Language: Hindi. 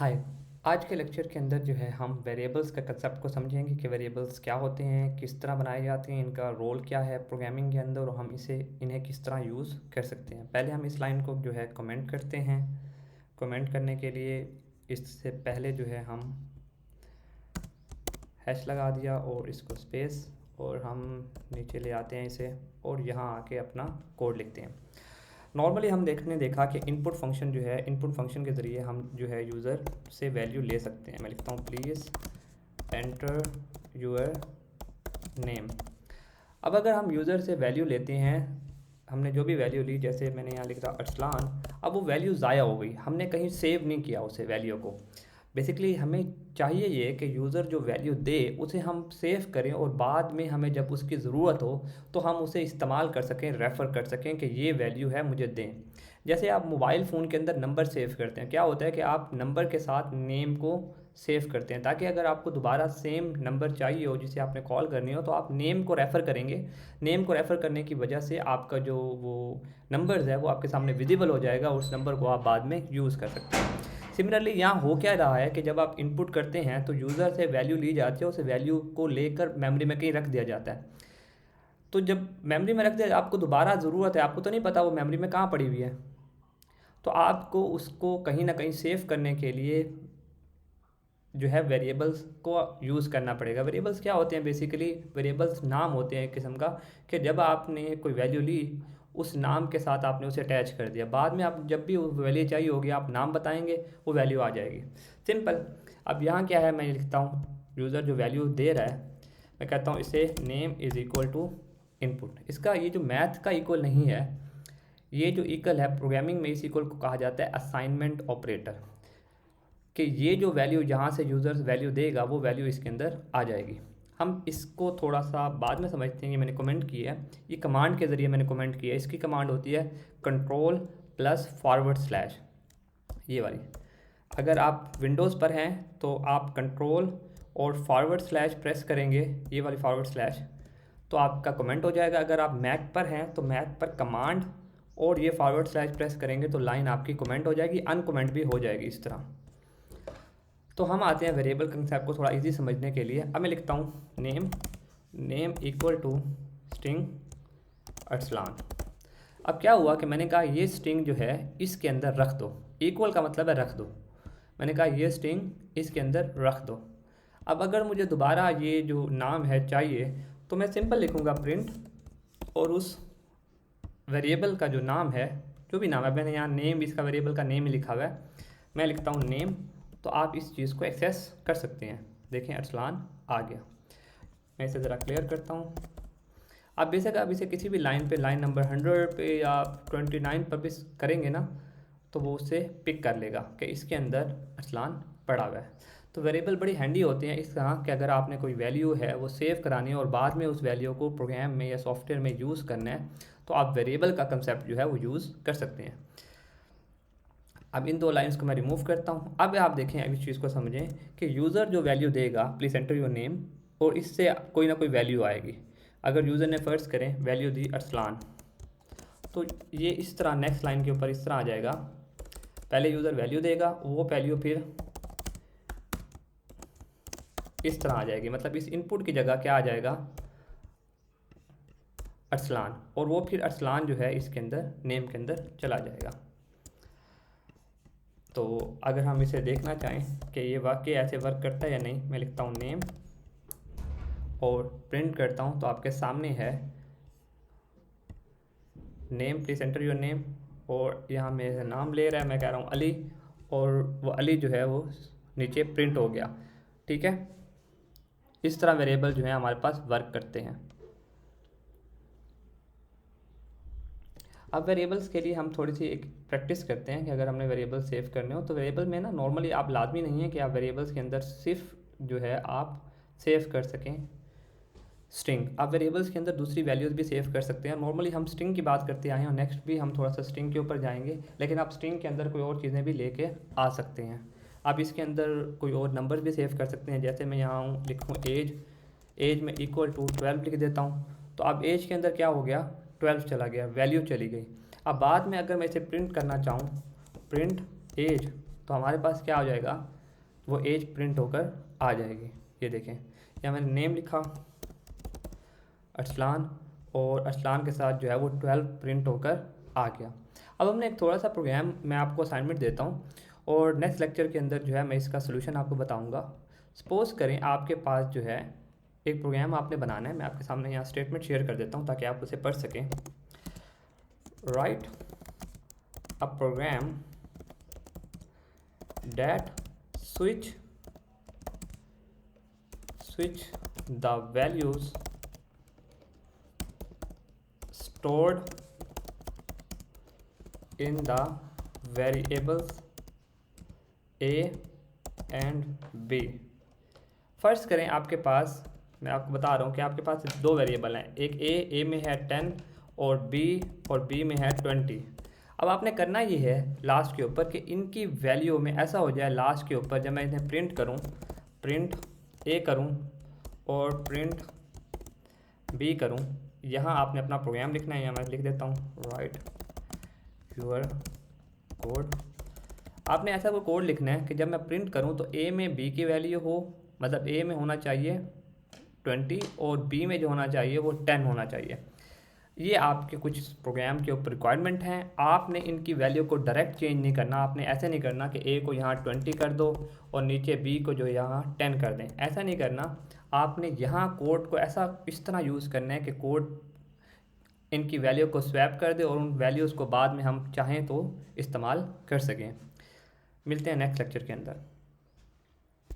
हाय। आज के लेक्चर के अंदर जो है हम वेरिएबल्स का कंसेप्ट को समझेंगे कि वेरिएबल्स क्या होते हैं, किस तरह बनाए जाते हैं, इनका रोल क्या है प्रोग्रामिंग के अंदर और हम इन्हें किस तरह यूज़ कर सकते हैं। पहले हम इस लाइन को जो है कमेंट करते हैं। कमेंट करने के लिए इससे पहले जो है हम हैश लगा दिया और इसको स्पेस और हम नीचे ले आते हैं इसे और यहाँ आके अपना कोड लिखते हैं। नॉर्मली हम देखा कि इनपुट फंक्शन जो है, इनपुट फंक्शन के ज़रिए हम जो है यूज़र से वैल्यू ले सकते हैं। मैं लिखता हूँ प्लीज़ एंटर यूर नेम। अब अगर हम यूज़र से वैल्यू लेते हैं, हमने जो भी वैल्यू ली, जैसे मैंने यहाँ लिख रहा अरसलान, अब वो वैल्यू ज़ाया हो गई, हमने कहीं सेव नहीं किया उसे वैल्यू को। बेसिकली हमें चाहिए ये कि यूज़र जो वैल्यू दे उसे हम सेव करें और बाद में हमें जब उसकी ज़रूरत हो तो हम उसे इस्तेमाल कर सकें, रेफ़र कर सकें कि ये वैल्यू है मुझे दें। जैसे आप मोबाइल फ़ोन के अंदर नंबर सेव करते हैं, क्या होता है कि आप नंबर के साथ नेम को सेव करते हैं ताकि अगर आपको दोबारा सेम नंबर चाहिए हो जिसे आपने कॉल करनी हो तो आप नेम को रेफ़र करेंगे। नेम को रेफ़र करने की वजह से आपका जो वो नंबर्स है वो आपके सामने विजिबल हो जाएगा और उस नंबर को आप बाद में यूज़ कर सकते हैं। सिमिलरली यहाँ हो क्या रहा है कि जब आप इनपुट करते हैं तो यूज़र से वैल्यू ली जाती है, उस वैल्यू को लेकर मेमोरी में कहीं रख दिया जाता है। तो जब मेमोरी में रख दिया, आपको दोबारा ज़रूरत है, आपको तो नहीं पता वो मेमोरी में कहाँ पड़ी हुई है, तो आपको उसको कहीं ना कहीं सेव करने के लिए जो है वेरिएबल्स को यूज़ करना पड़ेगा। वेरिएबल्स क्या होते हैं? बेसिकली वेरिएबल्स नाम होते हैं एक किस्म का, कि जब आपने कोई वैल्यू ली उस नाम के साथ आपने उसे अटैच कर दिया, बाद में आप जब भी वो वैल्यू चाहिए होगी आप नाम बताएंगे, वो वैल्यू आ जाएगी। सिंपल। अब यहाँ क्या है, मैं लिखता हूँ यूज़र जो वैल्यू दे रहा है, मैं कहता हूँ इसे name is equal to input. इसका ये जो मैथ का इक्वल नहीं है, ये जो इक्वल है प्रोग्रामिंग में, इस इक्वल को कहा जाता है असाइनमेंट ऑपरेटर, कि ये जो वैल्यू जहाँ से यूज़र वैल्यू देगा वो वैल्यू इसके अंदर आ जाएगी। हम इसको थोड़ा सा बाद में समझते हैं। ये मैंने कमेंट की है, ये कमांड के ज़रिए मैंने कमेंट किया है। इसकी कमांड होती है कंट्रोल प्लस फॉरवर्ड स्लैश, ये वाली। अगर आप विंडोज़ पर हैं तो आप कंट्रोल और फॉरवर्ड स्लैश प्रेस करेंगे, ये वाली फॉरवर्ड स्लैश, तो आपका कमेंट हो जाएगा। अगर आप मैक पर हैं तो मैक पर कमांड और ये फॉरवर्ड स्लैश प्रेस करेंगे तो लाइन आपकी कमेंट हो जाएगी, अनकमेंट भी हो जाएगी इस तरह। तो हम आते हैं वेरिएबल कंसेप्ट को थोड़ा इजी समझने के लिए। अब मैं लिखता हूँ name equal to string Arsalan. अब क्या हुआ कि मैंने कहा ये स्ट्रिंग जो है इसके अंदर रख दो, इक्वल का मतलब है रख दो। मैंने कहा ये स्ट्रिंग इसके अंदर रख दो। अब अगर मुझे दोबारा ये जो नाम है चाहिए तो मैं सिंपल लिखूँगा प्रिंट, और उस वेरिएबल का जो नाम है, जो भी नाम है, मैंने यहाँ नेम, इसका वेरिएबल का नेम ही लिखा हुआ है, मैं लिखता हूँ नेम। तो आप इस चीज़ को एक्सेस कर सकते हैं। देखें अरसलान आ गया। मैं इसे ज़रा क्लियर करता हूँ। आप बेशक आप इसे किसी भी लाइन पे, लाइन नंबर 100 पे या 29 पर भी करेंगे ना, तो वो उसे पिक कर लेगा कि इसके अंदर अरसलान पड़ा हुआ है। तो वेरिएबल बड़ी हैंडी होते हैं इस तरह कि अगर आपने कोई वैल्यू है वो सेव करानी है और बाद में उस वैल्यू को प्रोग्राम में या सॉफ्टवेयर में यूज़ करना है, तो आप वेरिएबल का कंसेप्ट जो है वो यूज़ कर सकते हैं। अब इन दो लाइंस को मैं रिमूव करता हूँ। अब आप देखें, अब इस चीज़ को समझें कि यूज़र जो वैल्यू देगा, प्लीज़ एंटर योर नेम, और इससे कोई ना कोई वैल्यू आएगी। अगर यूज़र ने फर्स्ट करें वैल्यू दी अरसलान, तो ये इस तरह नेक्स्ट लाइन के ऊपर इस तरह आ जाएगा। पहले यूज़र वैल्यू देगा, वो वैल्यू फिर इस तरह आ जाएगी, मतलब इस इनपुट की जगह क्या आ जाएगा, अरसलान, और वो फिर अरसलान जो है इसके अंदर नेम के अंदर चला जाएगा। तो अगर हम इसे देखना चाहें कि ये वाकई ऐसे वर्क करता है या नहीं, मैं लिखता हूँ नेम और प्रिंट करता हूँ, तो आपके सामने है name, please enter your name, और यहाँ मेरा नाम ले रहा है, मैं कह रहा हूँ अली, और वो अली जो है वो नीचे प्रिंट हो गया। ठीक है, इस तरह वेरिएबल जो है हमारे पास वर्क करते हैं। अब वेरिएबल्स के लिए हम थोड़ी सी एक प्रैक्टिस करते हैं कि अगर हमने वेरिएबल सेव करने हो तो वेरिएबल में ना नॉर्मली आप लाजमी नहीं है कि आप वेरिएबल्स के अंदर सिर्फ जो है आप सेव कर सकें स्ट्रिंग। आप वेरिएबल्स के अंदर दूसरी वैल्यूज़ भी सेव कर सकते हैं। नॉर्मली हम स्ट्रिंग की बात करते आए हैं और नेक्स्ट भी हम थोड़ा सा स्ट्रिंग के ऊपर जाएंगे, लेकिन आप स्ट्रिंग के अंदर कोई और चीज़ें भी लेके आ सकते हैं। आप इसके अंदर कोई और नंबर भी सेव कर सकते हैं। जैसे मैं यहाँ लिखूँ एज में इक्वल टू 12 लिख देता हूँ, तो अब एज के अंदर क्या हो गया, 12 चला गया, वैल्यू चली गई। अब बाद में अगर मैं इसे प्रिंट करना चाहूँ, प्रिंट एज, तो हमारे पास क्या हो जाएगा, वो एज प्रिंट होकर आ जाएगी। ये देखें, यहाँ मैंने नेम लिखा अरसलान, और अरसलान के साथ जो है वो 12 प्रिंट होकर आ गया। अब हमने एक थोड़ा सा प्रोग्राम, मैं आपको असाइनमेंट देता हूँ और नेक्स्ट लेक्चर के अंदर जो है मैं इसका सोल्यूशन आपको बताऊँगा। सपोज़ करें आपके पास जो है एक प्रोग्राम आपने बनाना है, मैं आपके सामने यहाँ स्टेटमेंट शेयर कर देता हूँ ताकि आप उसे पढ़ सकें। Write a program that switch the values stored in the variables a and b। First करें आपके पास, मैं आपको बता रहा हूँ कि आपके पास दो वेरिएबल हैं, एक ए में है 10 और बी में है 20। अब आपने करना ये है लास्ट के ऊपर कि इनकी वैल्यू में ऐसा हो जाए लास्ट के ऊपर जब मैं इन्हें प्रिंट करूं, प्रिंट ए करूं और प्रिंट बी करूं, यहाँ आपने अपना प्रोग्राम लिखना है। यहाँ मैं लिख देता हूं राइट योर कोड। आपने ऐसा कोई कोड लिखना है कि जब मैं प्रिंट करूं तो ए में बी की वैल्यू हो, मतलब ए में होना चाहिए 20 और बी में जो होना चाहिए वो 10 होना चाहिए। ये आपके कुछ प्रोग्राम के ऊपर रिक्वायरमेंट हैं। आपने इनकी वैल्यू को डायरेक्ट चेंज नहीं करना। आपने ऐसे नहीं करना कि ए को यहाँ 20 कर दो और नीचे बी को जो यहाँ 10 कर दें, ऐसा नहीं करना। आपने यहाँ कोड को ऐसा इस तरह यूज़ करना है कि कोड इनकी वैल्यू को स्वैप कर दे और उन वैल्यूज़ को बाद में हम चाहें तो इस्तेमाल कर सकें। मिलते हैं नेक्स्ट लेक्चर के अंदर।